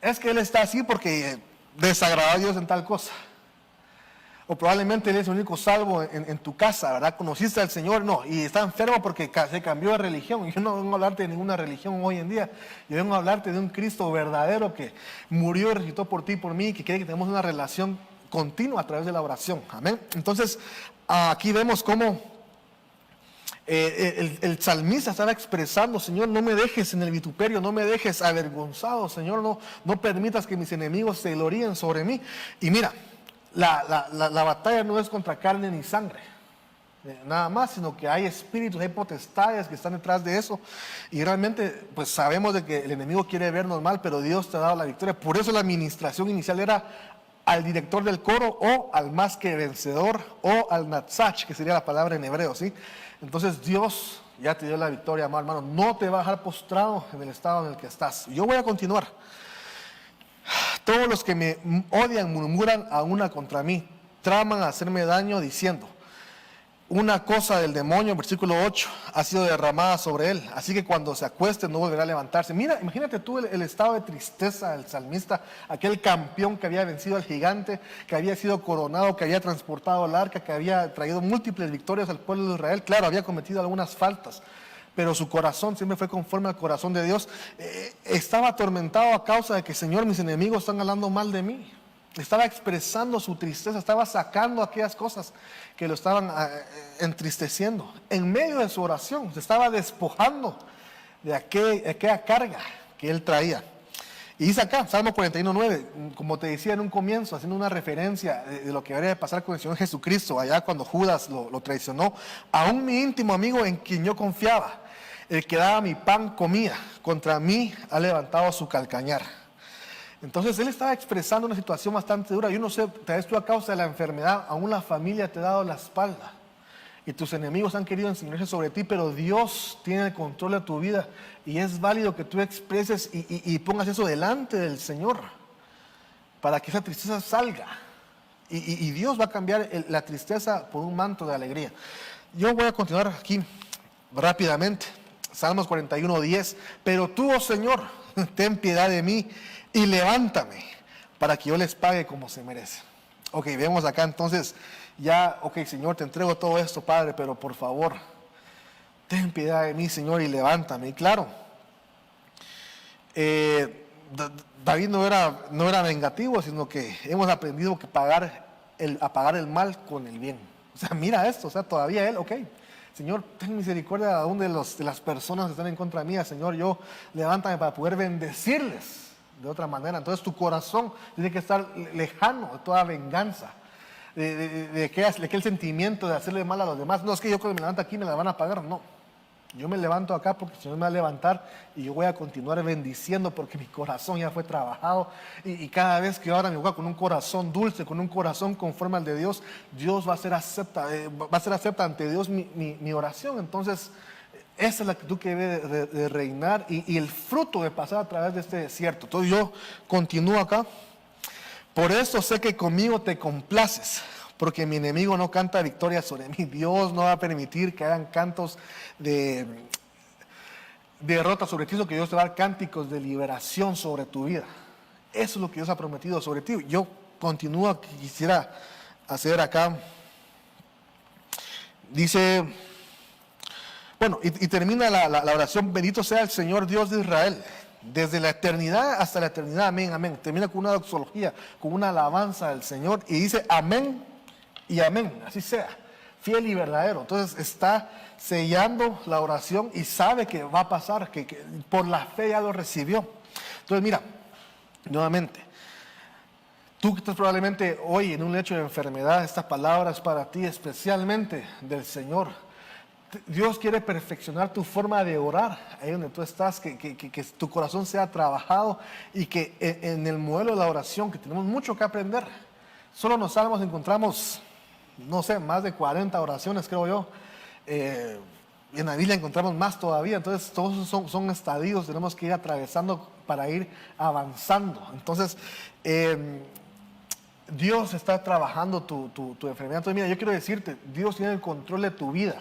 Es que él está así porque desagradó a Dios en tal cosa. O probablemente él es el único salvo en tu casa, ¿verdad? Conociste al Señor, no, y está enfermo porque se cambió de religión. Yo no vengo a hablarte de ninguna religión hoy en día. Yo vengo a hablarte de un Cristo verdadero que murió y resucitó por ti y por mí, que quiere que tengamos una relación continua a través de la oración. Amén. Entonces, aquí vemos cómo el salmista estaba expresando: Señor, no me dejes en el vituperio, no me dejes avergonzado, Señor, no permitas que mis enemigos se gloríen sobre mí. Y mira, la batalla no es contra carne ni sangre, nada más, sino que hay espíritus, hay potestades que están detrás de eso, y realmente pues sabemos de que el enemigo quiere vernos mal, pero Dios te ha dado la victoria. Por eso la administración inicial era al director del coro, o al más que vencedor, o al natsach, que sería la palabra en hebreo, ¿sí? Entonces Dios ya te dio la victoria, amado hermano. No te va a dejar postrado en el estado en el que estás. Yo voy a continuar. Todos los que me odian murmuran a una contra mí, traman a hacerme daño diciendo: una cosa del demonio, versículo 8, ha sido derramada sobre él, así que cuando se acueste no volverá a levantarse. Mira, imagínate tú el estado de tristeza del salmista, aquel campeón que había vencido al gigante, que había sido coronado, que había transportado el arca, que había traído múltiples victorias al pueblo de Israel. Claro, había cometido algunas faltas, pero su corazón siempre fue conforme al corazón de Dios. Estaba atormentado a causa de que, Señor, mis enemigos están hablando mal de mí. Estaba expresando su tristeza, estaba sacando aquellas cosas que lo estaban entristeciendo. En medio de su oración se estaba despojando de aquella carga que él traía. Y dice acá, Salmo 41:9, como te decía en un comienzo, haciendo una referencia de lo que habría de pasar con el Señor Jesucristo, allá cuando Judas lo traicionó. Aún mi íntimo amigo en quien yo confiaba, el que daba mi pan comía, contra mí ha levantado su calcañar. Entonces él estaba expresando una situación bastante dura. Yo no sé, tal vez tú a causa de la enfermedad, aún la familia te ha dado la espalda y tus enemigos han querido enseñarse sobre ti, pero Dios tiene el control de tu vida y es válido que tú expreses y pongas eso delante del Señor para que esa tristeza salga y Dios va a cambiar la tristeza por un manto de alegría. Yo voy a continuar aquí rápidamente. Salmos 41:10, pero tú, oh Señor, ten piedad de mí y levántame para que yo les pague como se merece. Ok, vemos acá entonces, ya, ok, Señor, te entrego todo esto, Padre, pero por favor, ten piedad de mí, Señor, y levántame. Y claro, David no era vengativo, sino que hemos aprendido que a pagar el mal con el bien. O sea, mira esto, o sea, todavía él, ok, Señor, ten misericordia aún de las personas que están en contra mía, Señor, yo levántame para poder bendecirles de otra manera. Entonces tu corazón tiene que estar lejano de toda venganza, de aquel sentimiento de hacerle mal a los demás. No es que yo cuando me levanto aquí me la van a pagar, no. Yo me levanto acá porque el Señor me va a levantar y yo voy a continuar bendiciendo porque mi corazón ya fue trabajado y cada vez que ahora me voy con un corazón dulce, con un corazón conforme al de Dios, Dios va a ser acepta ante Dios mi oración. Entonces esa es la actitud que debe de reinar y el fruto de pasar a través de este desierto. Entonces yo continúo acá. Por eso sé que conmigo te complaces, porque mi enemigo no canta victoria sobre mí. Dios no va a permitir que hagan cantos de derrota sobre ti, sino que Dios te va a dar cánticos de liberación sobre tu vida. Eso es lo que Dios ha prometido sobre ti. Yo continúo, quisiera hacer acá. Dice, bueno, y termina la oración: bendito sea el Señor Dios de Israel, desde la eternidad hasta la eternidad, amén, amén. Termina con una doxología, con una alabanza al Señor y dice amén y amén, así sea, fiel y verdadero. Entonces está sellando la oración y sabe que va a pasar, que por la fe ya lo recibió. Entonces mira, nuevamente, tú que estás probablemente hoy en un lecho de enfermedad, estas palabras para ti especialmente del Señor. Dios quiere perfeccionar tu forma de orar ahí donde tú estás, que tu corazón sea trabajado y que en el modelo de la oración, que tenemos mucho que aprender. Solo en los Salmos encontramos, no sé, más de 40 oraciones, creo yo. En la Biblia encontramos más todavía. Entonces todos son estadios, tenemos que ir atravesando para ir avanzando. Entonces Dios está trabajando tu enfermedad. Entonces mira, yo quiero decirte, Dios tiene el control de tu vida.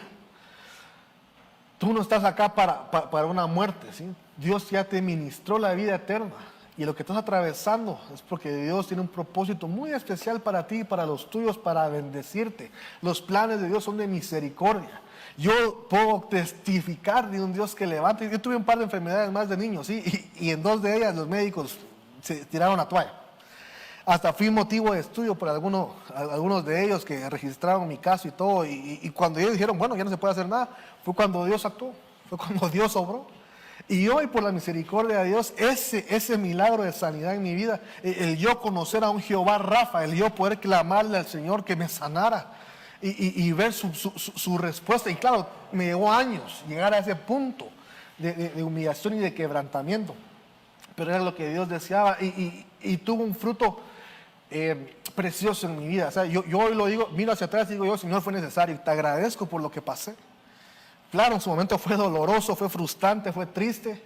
Tú no estás acá para una muerte, ¿sí? Dios ya te ministró la vida eterna. Y lo que estás atravesando es porque Dios tiene un propósito muy especial para ti y para los tuyos, para bendecirte. Los planes de Dios son de misericordia. Yo puedo testificar de un Dios que levanta. Yo tuve un par de enfermedades más de niños, ¿sí? Y en dos de ellas los médicos se tiraron la toalla. Hasta fui motivo de estudio por algunos de ellos que registraron mi caso y todo. Y cuando ellos dijeron, bueno, ya no se puede hacer nada, fue cuando Dios actuó, fue cuando Dios obró. Y hoy, por la misericordia de Dios, ese milagro de sanidad en mi vida, el yo conocer a un Jehová Rafa, el yo poder clamarle al Señor que me sanara y ver su respuesta. Y claro, me llevó años llegar a ese punto de humillación y de quebrantamiento. Pero era lo que Dios deseaba y tuvo un fruto precioso en mi vida. O sea, yo hoy lo digo, miro hacia atrás y digo yo, Señor, fue necesario y te agradezco por lo que pasé. Claro, en su momento fue doloroso, fue frustrante, fue triste.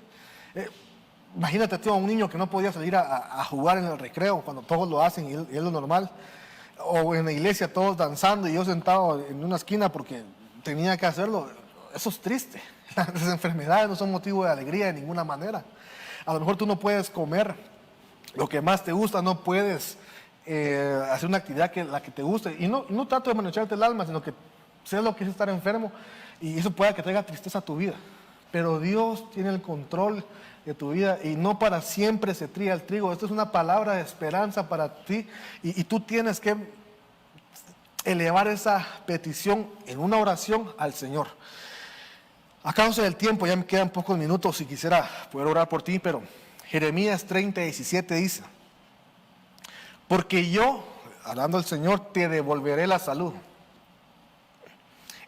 Imagínate tú a un niño que no podía salir a jugar en el recreo cuando todos lo hacen y es lo normal. o en la iglesia todos danzando y yo sentado en una esquina porque tenía que hacerlo. Eso es triste. Las enfermedades no son motivo de alegría de ninguna manera. A lo mejor tú no puedes comer lo que más te gusta, no puedes hacer una actividad la que te guste. Y no trato de mancharte el alma, sino que sé lo que es estar enfermo y eso pueda que traiga tristeza a tu vida. Pero Dios tiene el control de tu vida y no para siempre se trilla el trigo. Esto es una palabra de esperanza para ti y tú tienes que elevar esa petición en una oración al Señor. A causa del tiempo, ya me quedan pocos minutos y quisiera poder orar por ti, pero Jeremías 30:17 dice: porque yo, hablando al Señor, te devolveré la salud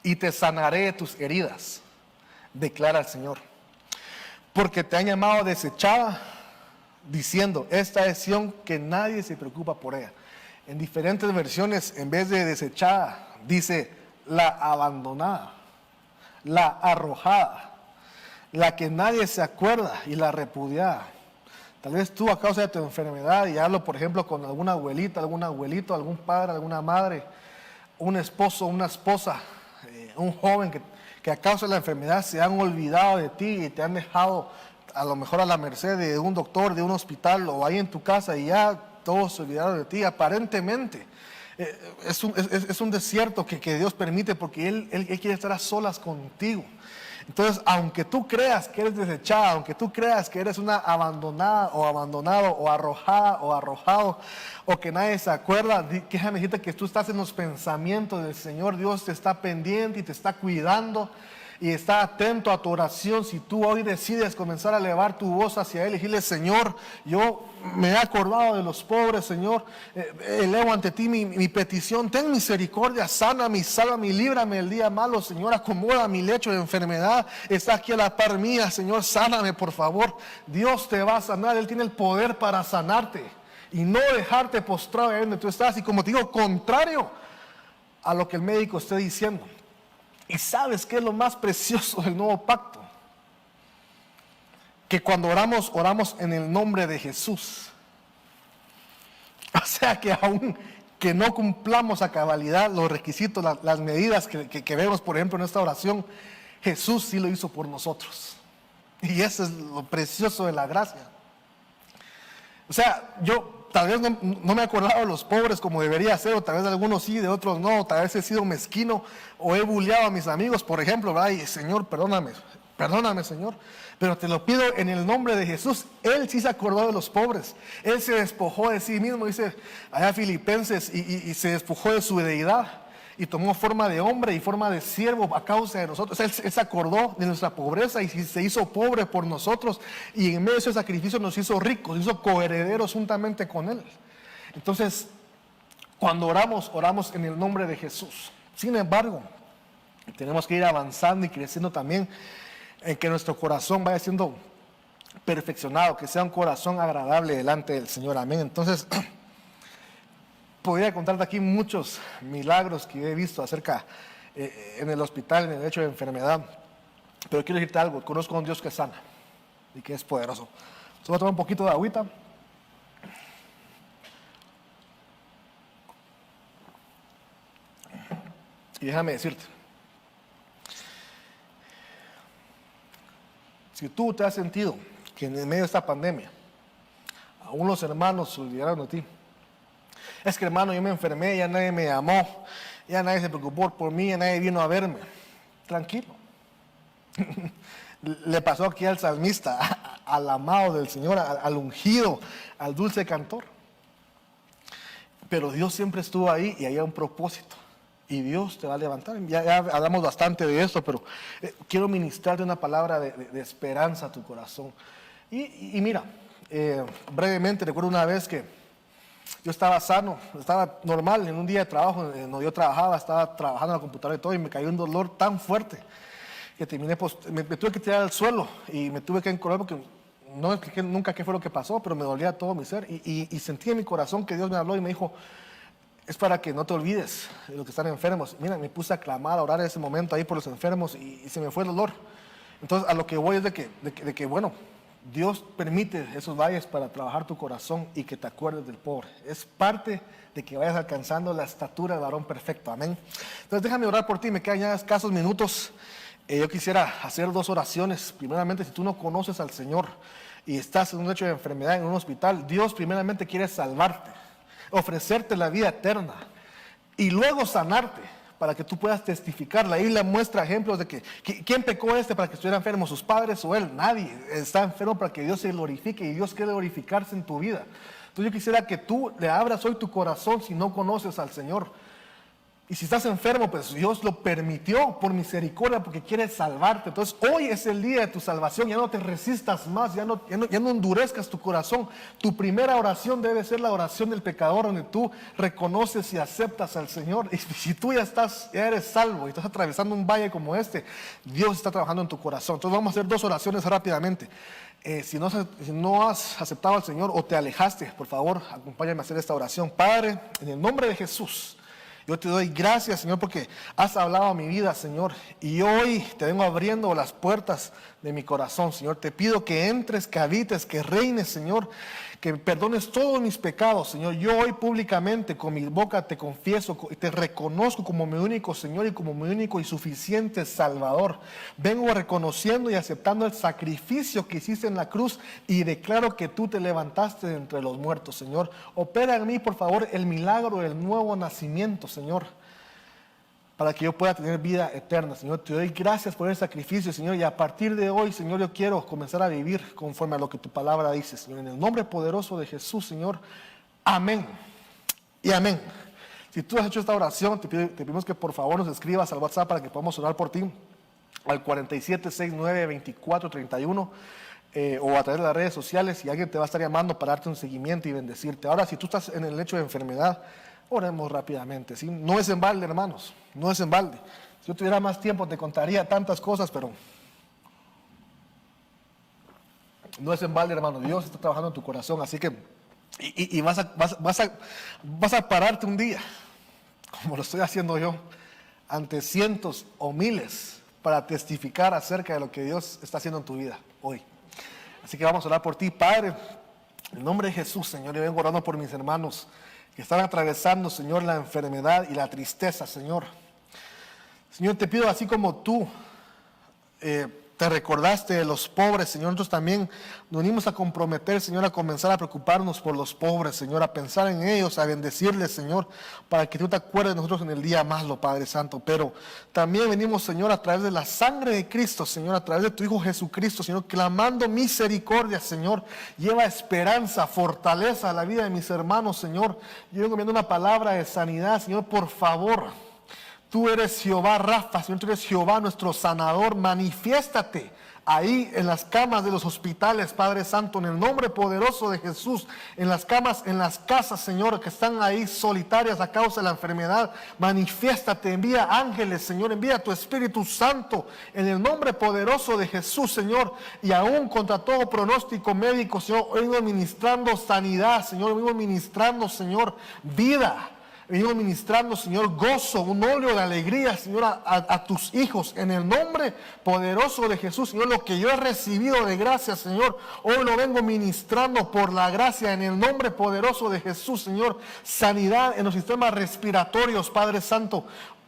y te sanaré de tus heridas, declara el Señor. Porque te han llamado desechada, diciendo, esta es Sión, que nadie se preocupa por ella. En diferentes versiones, en vez de desechada, dice la abandonada, la arrojada, la que nadie se acuerda y la repudiada. Tal vez tú a causa de tu enfermedad, y hablo por ejemplo con alguna abuelita, algún abuelito, algún padre, alguna madre, un esposo, una esposa, un joven que a causa de la enfermedad se han olvidado de ti y te han dejado a lo mejor a la merced de un doctor, de un hospital o ahí en tu casa y ya todos se olvidaron de ti. Aparentemente es un desierto que Dios permite porque Él quiere estar a solas contigo. Entonces, aunque tú creas que eres desechada, aunque tú creas que eres una abandonada o abandonado o arrojada o arrojado o que nadie se acuerda, déjame decirte que tú estás en los pensamientos del Señor. Dios te está pendiente y te está cuidando y está atento a tu oración. Si tú hoy decides comenzar a elevar tu voz hacia Él y decirle, Señor, yo me he acordado de los pobres, Señor, elevo ante ti mi petición, ten misericordia, sáname, sálvame y líbrame del día malo, Señor, acomoda mi lecho de enfermedad, está aquí a la par mía, Señor, sáname por favor. Dios te va a sanar, Él tiene el poder para sanarte y no dejarte postrado ahí donde tú estás, y como te digo, contrario a lo que el médico esté diciendo. Y sabes qué es lo más precioso del nuevo pacto, que cuando oramos en el nombre de Jesús. O sea que aún que no cumplamos a cabalidad los requisitos, las medidas que vemos por ejemplo en esta oración, Jesús sí lo hizo por nosotros. Y eso es lo precioso de la gracia. O sea, yo tal vez no me acordaba de los pobres como debería ser, o tal vez de algunos sí, de otros no, tal vez he sido mezquino o he bulleado a mis amigos, por ejemplo, ¿verdad? Y Señor, perdóname, Señor, pero te lo pido en el nombre de Jesús. Él sí se acordó de los pobres, Él se despojó de sí mismo, dice allá Filipenses, y se despojó de su deidad y tomó forma de hombre y forma de siervo a causa de nosotros. Él se acordó de nuestra pobreza y se hizo pobre por nosotros, y en medio de ese sacrificio nos hizo ricos, nos hizo coherederos juntamente con Él. Entonces, cuando oramos en el nombre de Jesús. Sin embargo, tenemos que ir avanzando y creciendo también en que nuestro corazón vaya siendo perfeccionado, que sea un corazón agradable delante del Señor. Amén. Entonces, podría contarte aquí muchos milagros que he visto acerca en el hospital, en el hecho de enfermedad. Pero quiero decirte algo, conozco a un Dios que sana y que es poderoso. Entonces voy a tomar un poquito de agüita. Y déjame decirte, si tú te has sentido que en medio de esta pandemia, aún los hermanos se olvidaron de ti. Es que hermano, yo me enfermé, ya nadie me llamó, ya nadie se preocupó por mí, ya nadie vino a verme. Tranquilo. Le pasó aquí al salmista, al amado del Señor, al ungido, al dulce cantor. Pero Dios siempre estuvo ahí y había un propósito. Y Dios te va a levantar. Ya hablamos bastante de esto, pero quiero ministrarte una palabra de esperanza a tu corazón. Y mira, brevemente recuerdo una vez que yo estaba sano, estaba normal en un día de trabajo, donde yo trabajaba, estaba trabajando en la computadora y todo, y me cayó un dolor tan fuerte que terminé, me tuve que tirar al suelo y me tuve que encorvar porque no expliqué nunca qué fue lo que pasó, pero me dolía todo mi ser y sentí en mi corazón que Dios me habló y me dijo, es para que no te olvides de los que están enfermos. Mira, me puse a clamar, a orar en ese momento ahí por los enfermos y se me fue el dolor. Entonces a lo que voy es de que bueno, Dios permite esos valles para trabajar tu corazón y que te acuerdes del pobre. Es parte de que vayas alcanzando la estatura del varón perfecto. Amén. Entonces déjame orar por ti, me quedan ya escasos minutos. Yo quisiera hacer 2 oraciones. Primeramente, si tú no conoces al Señor y estás en un hecho de enfermedad en un hospital, Dios primeramente quiere salvarte, ofrecerte la vida eterna y luego sanarte, para que tú puedas testificar. La Biblia muestra ejemplos de que ¿quién pecó para que estuviera enfermo? ¿Sus padres o él? Nadie. Está enfermo para que Dios se glorifique, y Dios quiere glorificarse en tu vida. Entonces yo quisiera que tú le abras hoy tu corazón si no conoces al Señor. Y si estás enfermo, pues Dios lo permitió por misericordia, porque quiere salvarte. Entonces hoy es el día de tu salvación. Ya no te resistas más, ya no endurezcas tu corazón. Tu primera oración debe ser la oración del pecador, donde tú reconoces y aceptas al Señor. Y si tú ya eres salvo y estás atravesando un valle como este, Dios está trabajando en tu corazón. Entonces vamos a hacer 2 oraciones rápidamente. Si no has aceptado al Señor o te alejaste, por favor, acompáñame a hacer esta oración. Padre, en el nombre de Jesús, yo te doy gracias, Señor, porque has hablado a mi vida, Señor, y hoy te vengo abriendo las puertas de mi corazón, Señor. Te pido que entres, que habites, que reines, Señor, que perdones todos mis pecados, Señor. Yo hoy públicamente con mi boca te confieso y te reconozco como mi único Señor y como mi único y suficiente Salvador. Vengo reconociendo y aceptando el sacrificio que hiciste en la cruz, y declaro que tú te levantaste de entre los muertos, Señor. Opera en mí, por favor, el milagro del nuevo nacimiento, Señor, para que yo pueda tener vida eterna, Señor. Te doy gracias por el sacrificio, Señor, y a partir de hoy, Señor, yo quiero comenzar a vivir conforme a lo que tu palabra dice, Señor. En el nombre poderoso de Jesús, Señor. Amén y amén. Si tú has hecho esta oración, te pedimos que por favor nos escribas al WhatsApp para que podamos orar por ti, al 4769-2431, o a través de las redes sociales, y alguien te va a estar llamando para darte un seguimiento y bendecirte. Ahora, si tú estás en el lecho de enfermedad, oremos rápidamente, ¿sí? No es en balde, hermanos, no es en balde. Si yo tuviera más tiempo te contaría tantas cosas, pero no es en balde, hermano. Dios está trabajando en tu corazón, así que vas a pararte un día, como lo estoy haciendo yo, ante cientos o miles, para testificar acerca de lo que Dios está haciendo en tu vida hoy. Así que vamos a orar por ti, Padre, en el nombre de Jesús, Señor. Yo vengo orando por mis hermanos que están atravesando, Señor, la enfermedad y la tristeza, Señor. Señor, te pido, así como tú te recordaste de los pobres, Señor, nosotros también nos venimos a comprometer, Señor, a comenzar a preocuparnos por los pobres, Señor, a pensar en ellos, a bendecirles, Señor, para que tú te acuerdes de nosotros en el día malo, Padre Santo. Pero también venimos, Señor, a través de la sangre de Cristo, Señor, a través de tu Hijo Jesucristo, Señor, clamando misericordia, Señor. Lleva esperanza, fortaleza a la vida de mis hermanos, Señor. Yo vengo viendo una palabra de sanidad, Señor, por favor. Tú eres Jehová Rafa, Señor, tú eres Jehová nuestro sanador. Manifiéstate ahí en las camas de los hospitales, Padre Santo, en el nombre poderoso de Jesús. En las camas, en las casas, Señor, que están ahí solitarias a causa de la enfermedad. Manifiéstate, envía ángeles, Señor, envía tu Espíritu Santo en el nombre poderoso de Jesús, Señor. Y aún contra todo pronóstico médico, Señor, hoy vengo ministrando sanidad, Señor, vengo ministrando, Señor, vida. Venimos ministrando, Señor, gozo, un óleo de alegría, Señor, a tus hijos. En el nombre poderoso de Jesús, Señor, lo que yo he recibido de gracia, Señor, hoy lo vengo ministrando por la gracia. En el nombre poderoso de Jesús, Señor, sanidad en los sistemas respiratorios, Padre Santo.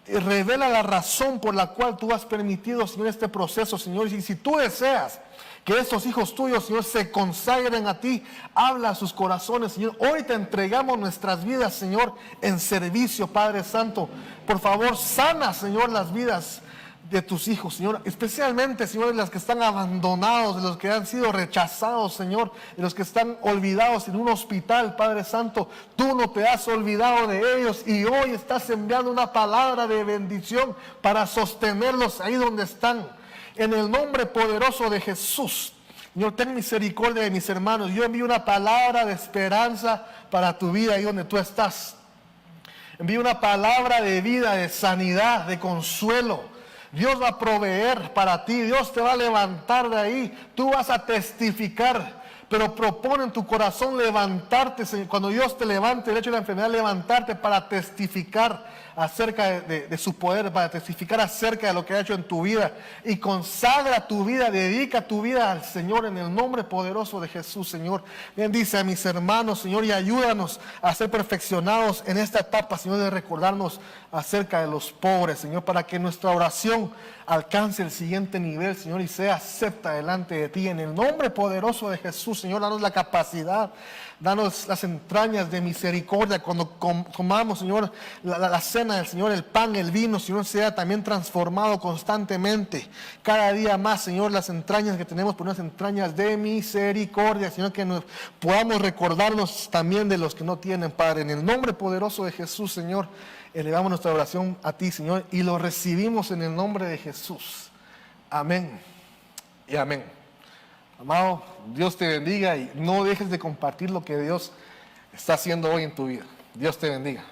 Revela la razón por la cual tú has permitido, Señor, este proceso, Señor. Y si tú deseas que estos hijos tuyos, Señor, se consagren a ti, habla a sus corazones, Señor. Hoy te entregamos nuestras vidas, Señor, en servicio, Padre Santo. Por favor, sana, Señor, las vidas de tus hijos, Señor, especialmente, Señor, de los que están abandonados, de los que han sido rechazados, Señor, de los que están olvidados en un hospital, Padre Santo. Tú no te has olvidado de ellos, y hoy estás enviando una palabra de bendición para sostenerlos ahí donde están. En el nombre poderoso de Jesús, Señor, ten misericordia de mis hermanos. Yo envío una palabra de esperanza para tu vida ahí donde tú estás. Envío una palabra de vida, de sanidad, de consuelo. Dios va a proveer para ti. Dios te va a levantar de ahí. Tú vas a testificar. Pero propone en tu corazón levantarte, Señor. Cuando Dios te levante, el hecho de la enfermedad, levantarte para testificar acerca de su poder, para testificar acerca de lo que ha hecho en tu vida. Y consagra tu vida, dedica tu vida al Señor en el nombre poderoso de Jesús, Señor. Bendice a mis hermanos, Señor, y ayúdanos a ser perfeccionados en esta etapa, Señor, de recordarnos acerca de los pobres, Señor, para que nuestra oración alcance el siguiente nivel, Señor, y sea acepta delante de ti. En el nombre poderoso de Jesús, Señor, danos la capacidad, danos las entrañas de misericordia cuando comamos, Señor, la cena del Señor, el pan, el vino, Señor, sea también transformado constantemente. Cada día más, Señor, las entrañas que tenemos por unas entrañas de misericordia, Señor, que podamos recordarnos también de los que no tienen, Padre. En el nombre poderoso de Jesús, Señor, elevamos nuestra oración a ti, Señor, y lo recibimos en el nombre de Jesús. Amén y amén. Amado, Dios te bendiga y no dejes de compartir lo que Dios está haciendo hoy en tu vida. Dios te bendiga.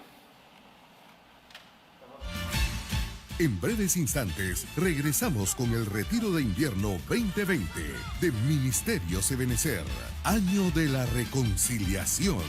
En breves instantes regresamos con el Retiro de Invierno 2020 de Ministerios Ebenecer, Año de la Reconciliación.